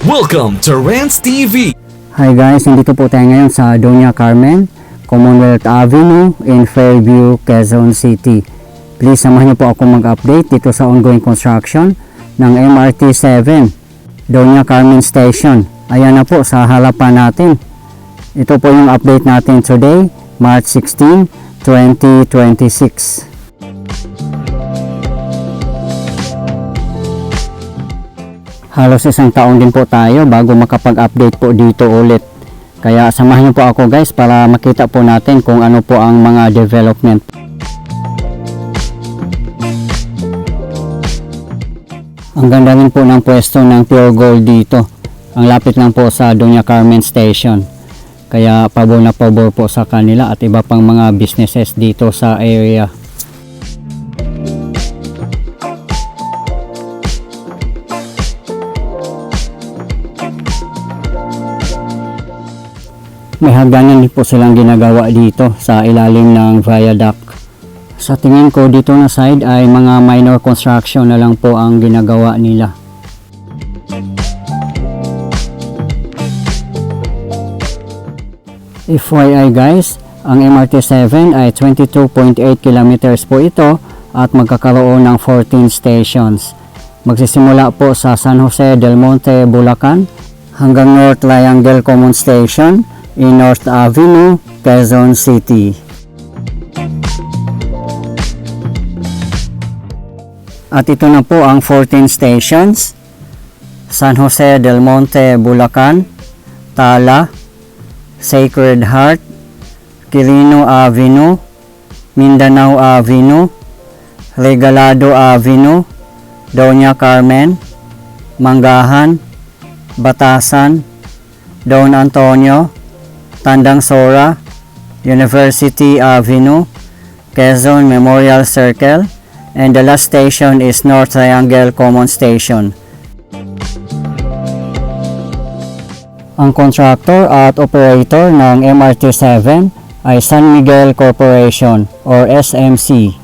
Welcome to Rants TV. Hi guys, nandito po tayo ngayon sa Doña Carmen, Commonwealth Avenue in Fairview, Quezon City. Please samahan niyo po ako mag-update dito sa ongoing construction ng MRT 7, Doña Carmen Station. Ayan na po sa harapan natin. Ito po yung update natin today, March 16, 2026. Halos isang taon din po tayo bago makapag-update po dito ulit. Kaya samahan niyo po ako guys para makita po natin kung ano po ang mga development. Ang ganda rin po ng pwesto ng Pure Gold dito. Ang lapit lang po sa Doña Carmen Station. Kaya pabor na pabor po sa kanila at iba pang mga businesses dito sa area. May hagdanan din po silang ginagawa dito sa ilalim ng viaduct. Sa tingin ko dito na side ay mga minor construction na lang po ang ginagawa nila. FYI guys, ang MRT 7 ay 22.8 kilometers po ito at magkakaroon ng 14 stations. Magsisimula po sa San Jose del Monte, Bulacan hanggang North Triangle Common Station in North Avenue, Quezon City. At ito na po ang 14 stations: San Jose del Monte, Bulacan, Tala, Sacred Heart, Quirino Avenue, Mindanao Avenue, Regalado Avenue, Doña Carmen, Manggahan, Batasan, Don Antonio, Tandang Sora, University Avenue, Quezon Memorial Circle, and the last station is North Triangle Common Station. Ang contractor at operator ng MRT 7 ay San Miguel Corporation or SMC.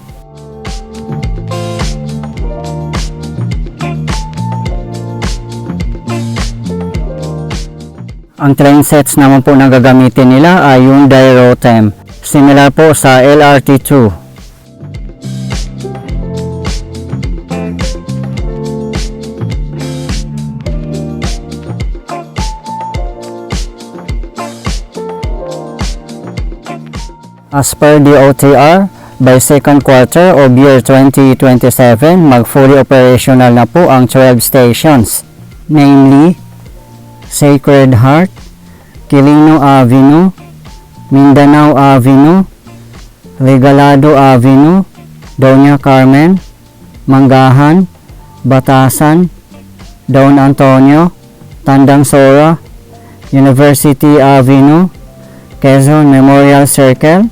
Ang train sets naman po na gagamitin nila ay Hyundai Rotem, similar po sa LRT2. As per the OTR, by second quarter of year 2027, mag-fully operational na po ang 12 stations, namely Sacred Heart, Quirino Avenue, Mindanao Avenue, Regalado Avenue, Doña Carmen, Manggahan, Batasan, Don Antonio, Tandang Sora, University Avenue, Quezon Memorial Circle,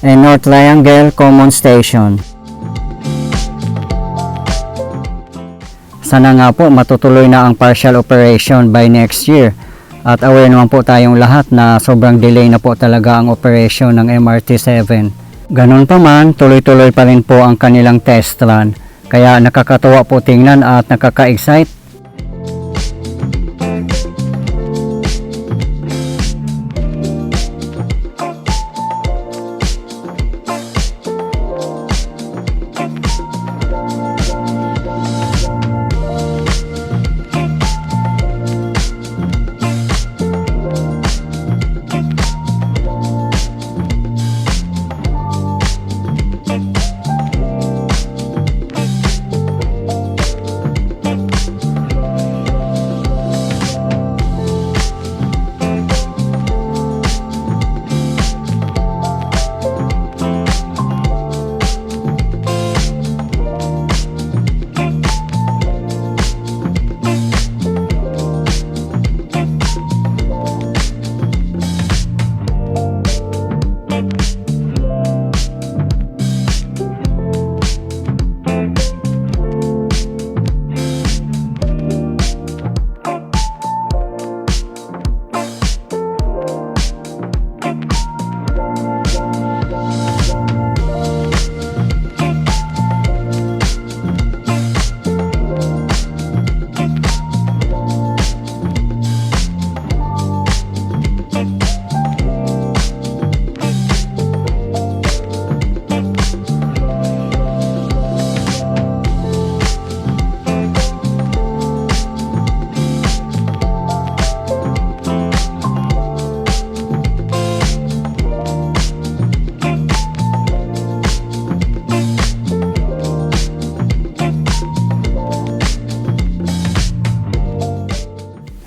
and North Triangle Common Station. Sana nga po matutuloy na ang partial operation by next year. At aware naman po tayong lahat na sobrang delay na po talaga ang operation ng MRT 7. Ganun pa man, tuloy-tuloy pa rin po ang kanilang test run. Kaya nakakatuwa po tingnan at nakaka-excite.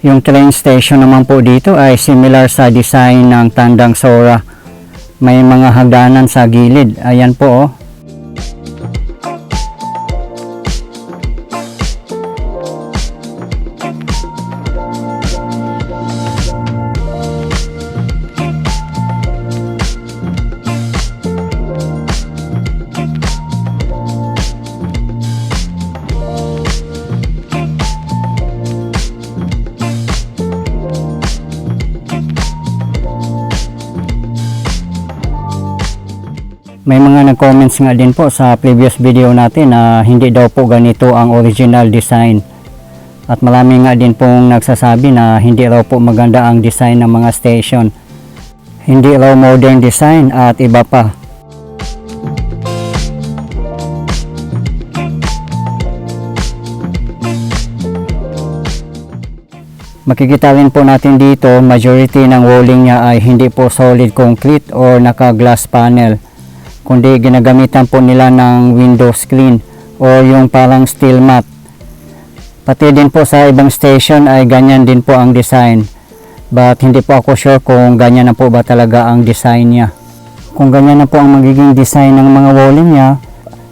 Yung train station naman po dito ay similar sa design ng Tandang Sora. May mga hagdanan sa gilid. Ayan po oh. May mga nag-comments nga din po sa previous video natin na hindi daw po ganito ang original design. At marami nga din pong nagsasabi na hindi raw po maganda ang design ng mga station. Hindi raw modern design at iba pa. Makikita rin po natin dito, majority ng walling niya ay hindi po solid concrete or naka-glass panel, kundi ginagamitan po nila ng window screen o yung parang steel mat. Pati din po sa ibang station ay ganyan din po ang design, but hindi po ako sure kung ganyan na po ba talaga ang design niya. Kung ganyan na po ang magiging design ng mga walling niya,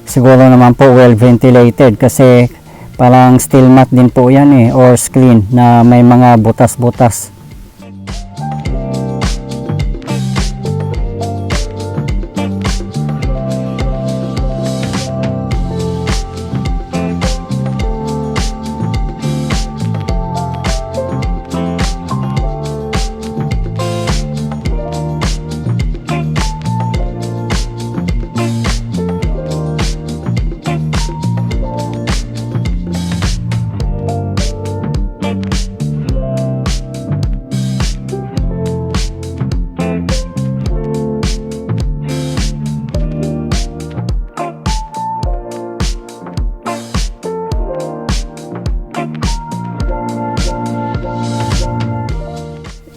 siguro naman po well ventilated, kasi parang steel mat din po yan or screen na may mga butas-butas.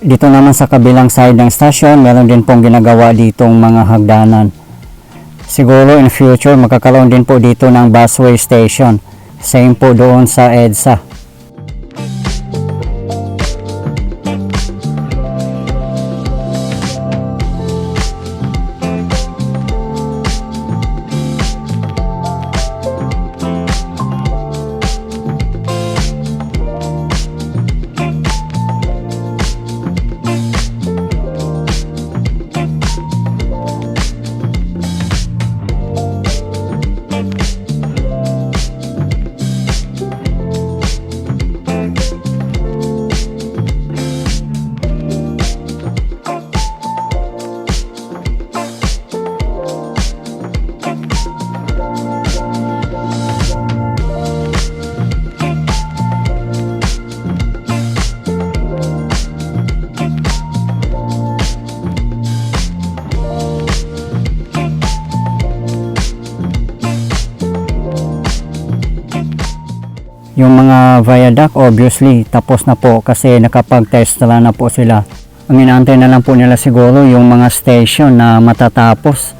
Dito naman sa kabilang side ng station, meron din pong ginagawa ditong mga hagdanan. Siguro in future magkakaroon din po dito ng busway station. Same po doon sa EDSA. Yung mga viaduct obviously tapos na po kasi nakapag-test na po sila. Ang inaantay na lang po nila siguro yung mga station na matatapos.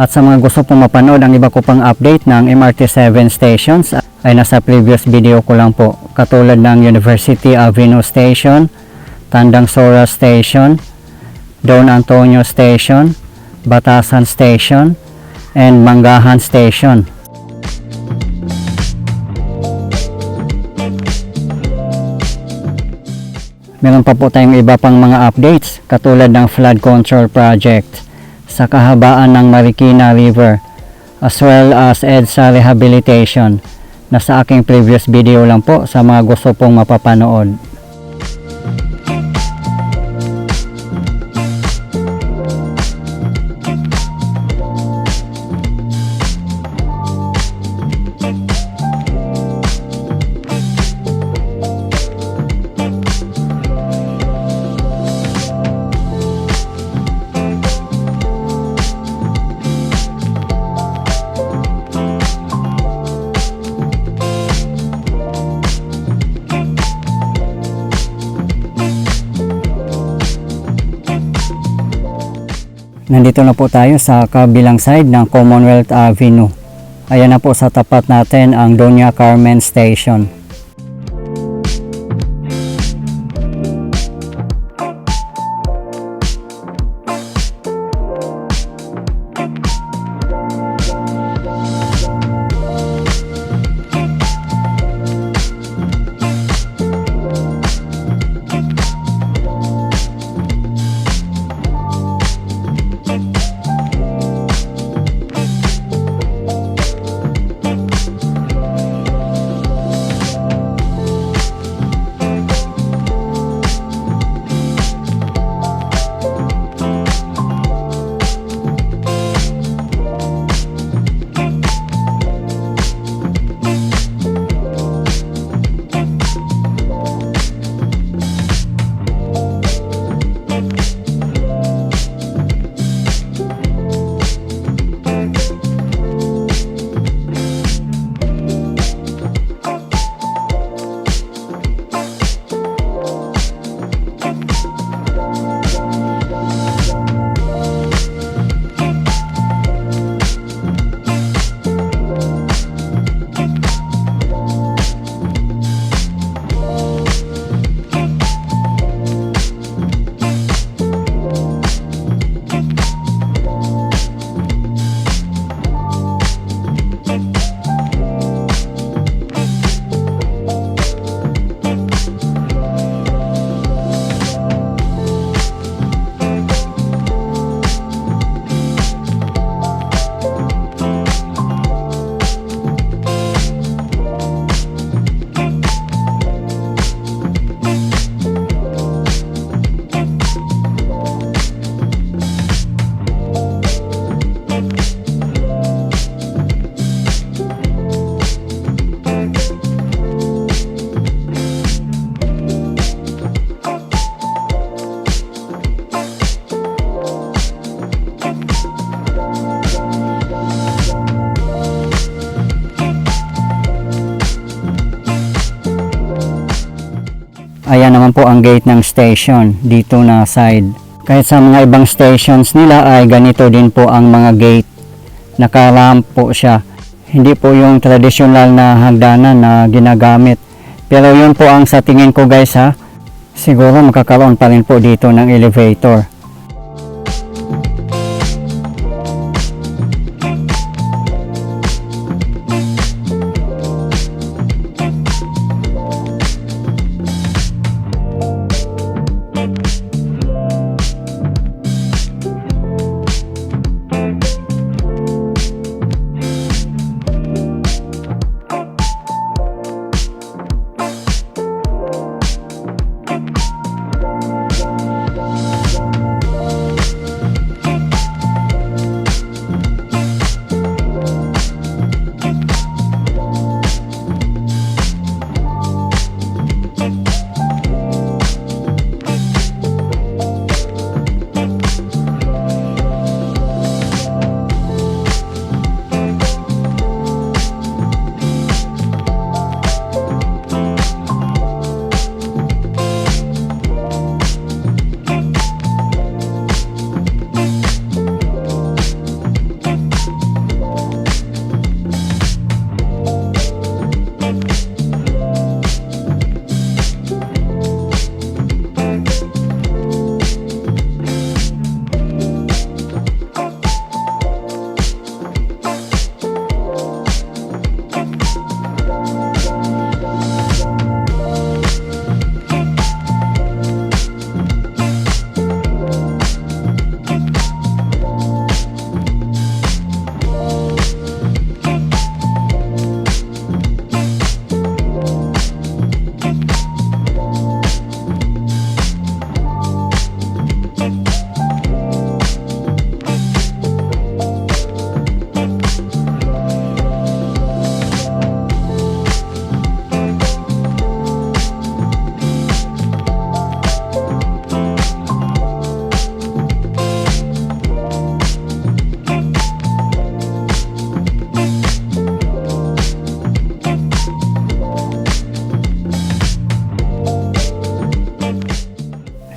At sa mga gusto pong mapanood ang iba ko pang update ng MRT7 stations ay nasa previous video ko lang po. Katulad ng University Avenue Station, Tandang Sora Station, Don Antonio Station, Batasan Station, and Mangahan Station. Meron pa po tayong iba pang mga updates katulad ng flood control project sa kahabaan ng Marikina River as well as EDSA rehabilitation na sa aking previous video lang po sa mga gusto pong mapapanood. Nandito na po tayo sa kabilang side ng Commonwealth Avenue. Ayan na po sa tapat natin ang Doña Carmen Station. Ayan naman po ang gate ng station dito na side. Kahit sa mga ibang stations nila ay ganito din po ang mga gate. Naka-ramp po siya. Hindi po yung traditional na hagdanan na ginagamit. Pero yun po ang sa tingin ko guys ha. Siguro makakaroon pa rin po dito ng elevator.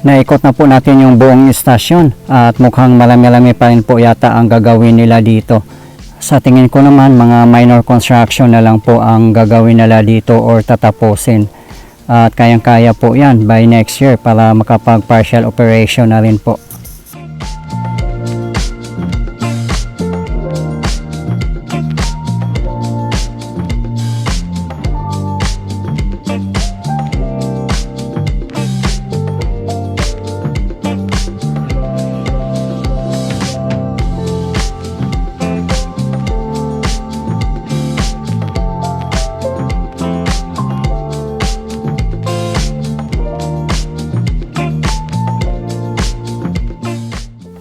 Naikot na po natin yung buong istasyon at mukhang marami-rami pa rin po yata ang gagawin nila dito. Sa tingin ko naman mga minor construction na lang po ang gagawin nila dito or tatapusin. At kayang-kaya po yan by next year para makapag partial operation na rin po.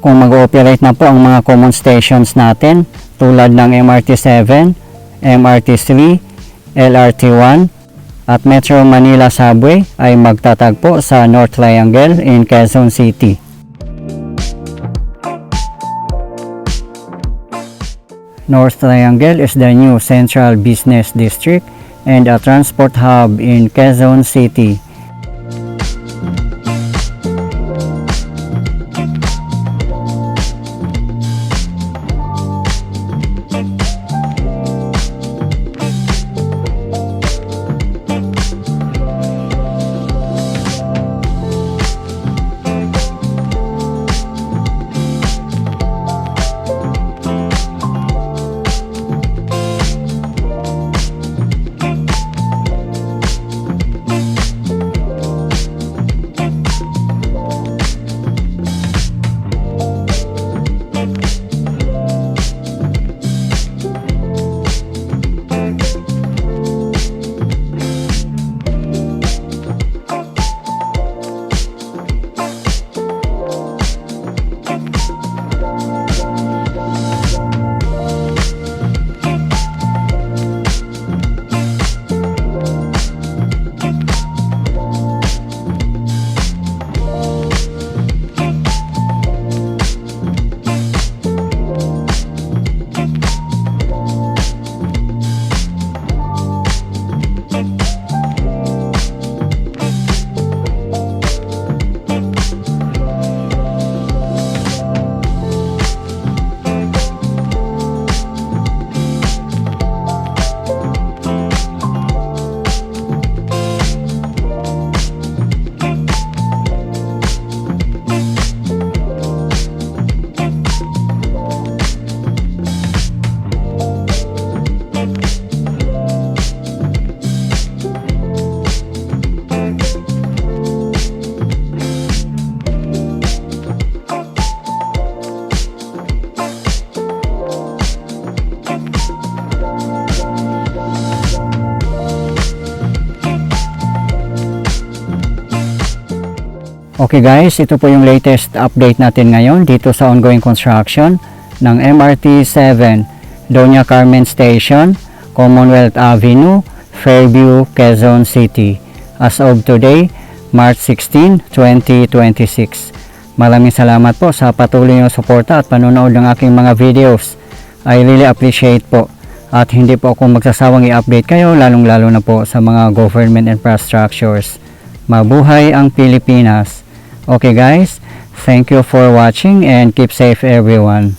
Kung mag-ooperate na po ang mga common stations natin tulad ng MRT-7, MRT-3, LRT-1 at Metro Manila Subway ay magtatagpo sa North Triangle in Quezon City. North Triangle is the new central business district and a transport hub in Quezon City. Okay guys, ito po yung latest update natin ngayon dito sa ongoing construction ng MRT 7 Doña Carmen Station, Commonwealth Avenue, Fairview, Quezon City. As of today, March 16, 2026. Maraming salamat po sa patuloy niyong suporta at panonood ng aking mga videos. I really appreciate po. At hindi po ako magsasawang i-update kayo, lalong-lalo na po sa mga government infrastructures. Mabuhay ang Pilipinas! Okay guys, thank you for watching and keep safe everyone.